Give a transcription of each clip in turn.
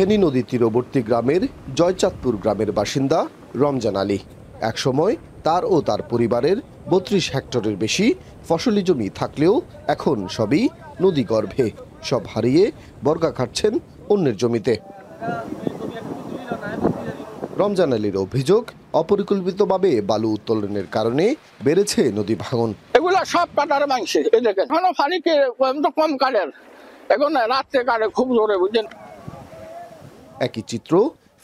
ফেনী নদী তীরবর্তী গ্রামের জয়চাঁদপুর গ্রামের বাসিন্দা রমজান আলী। একসময় তার ও তার পরিবারের ৩২ হেক্টরের বেশি ফসলি জমি থাকলেও এখন সবই নদী গর্ভে। সব হারিয়ে বর্গা খাটছেন অন্যের জমিতে। রমজান আলীর অভিযোগ, অপরিকল্পিতভাবে বালু উত্তোলনের কারণে বেড়েছে নদী ভাঙন। এগুলা সব কাটার মাংসে এখনো পানিকে কম কাটের, এখন রাত্রে কাটে খুব জোরে, বুঝছেন। একই চিত্র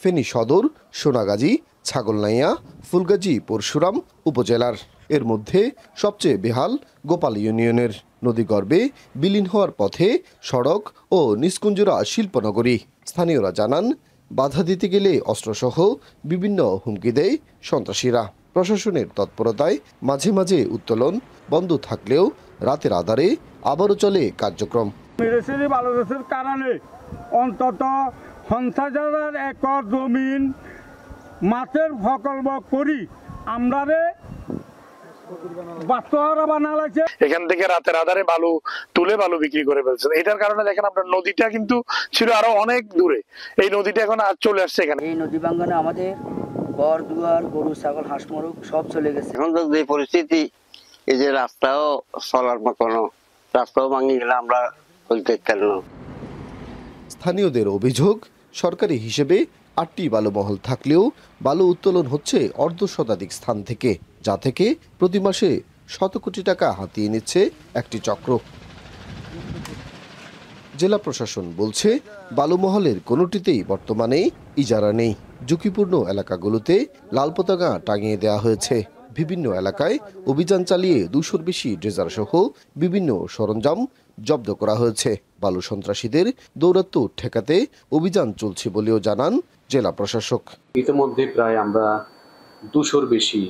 ফেনী সদর, সোনাগাজী, ছাগলনাইয়া, ফুলগাজী পরশুরাম উপজেলার। এর মধ্যে সবচেয়ে বেহাল গোপাল ইউনিয়নের। নদীগর্ভে বিলীন হওয়ার পথে সড়ক ও নিষ্কুঞ্জরা শিল্পনগরী। স্থানীয়রা জানান, বাধা দিতে গেলে অস্ত্রসহ বিভিন্ন হুমকি দেয় সন্ত্রাসীরা। প্রশাসনের তৎপরতায় মাঝে মাঝে উত্তোলন বন্ধ থাকলেও রাতের আধারে আবারও চলে কার্যক্রম। বাংলাদেশের কারণে অন্তত ৫০,০০০ একর জমিন মাছের প্রকল্প করি আমরা এখান থেকে রাতের আধারে বালু তুলে বালু বিক্রি করে ফেলছেন। এটার কারণে দেখেন আপনার নদীটা কিন্তু ছিল আরো অনেক দূরে, এই নদীটা এখন আর চলে আসছে এখানে। এই নদী ভাঙ্গনে আমাদের ঘর দুয়ার, গরু ছাগল, হাঁস মুরগ সব চলে গেছে। এখন তো যে পরিস্থিতি, এই যে রাস্তাও চলার মতন, রাস্তাও ভাঙি গেলে আমরা বলতে পারল। স্থানীয়দের অভিযোগ, সরকারি হিসেবে ৮টি বালুমহল থাকলেও বালু উত্তোলন হচ্ছে অর্ধশতাধিক স্থান থেকে, যা থেকে প্রতি মাসে শত কোটি টাকা হাতিয়ে নিচ্ছে একটি চক্র। জেলা প্রশাসন বলছে, বালুমহলের কোনোটিতেই বর্তমানে ইজারা নেই। ঝুঁকিপূর্ণ এলাকাগুলোতে লাল পতাকা টাঙিয়ে দেওয়া হয়েছে। বিভিন্ন এলাকায় অভিযান চালিয়ে ২০০-র বেশি ড্রেজার সহ বিভিন্ন সরঞ্জাম জব্দ করা হয়েছে। বালু সন্ত্রাসীদের দৌরাত্ম্য ঠেকাতে অভিযান চলছে বলেও জানান জেলা প্রশাসক। ইতিমধ্যে প্রায় আমরা ২০০-র বেশি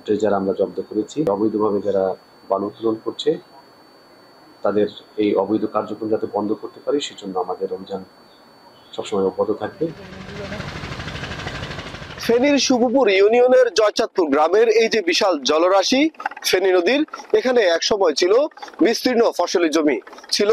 ড্রেজার আমরা জব্দ করেছি। অবৈধভাবে যারা বালু উত্তোলন করছে তাদের এই অবৈধ কার্যক্রম যাতে বন্ধ করতে পারি, সেজন্য আমাদের অভিযান সবসময় অব্যাহত থাকবে। ফেনীর শুভপুর ইউনিয়নের জয়চাঁদপুর গ্রামের এই যে বিশাল জলরাশি ফেনী নদীর, এখানে একসময় ছিল বিস্তীর্ণ ফসলি জমি, ছিল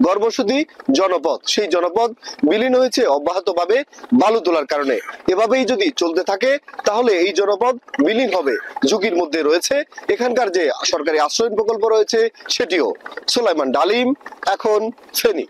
গর্ভবতী জনপদ। সেই জনপদ বিলীন হয়েছে অব্যাহতভাবে বালু তোলার কারণে। এভাবেই যদি চলতে থাকে তাহলে এই জনপদ বিলীন হবে। ঝুঁকির মধ্যে রয়েছে এখানকার যে সরকারি আশ্রয় প্রকল্প রয়েছে সেটিও। সুলাইমান ডালিম, এখন ফেনী।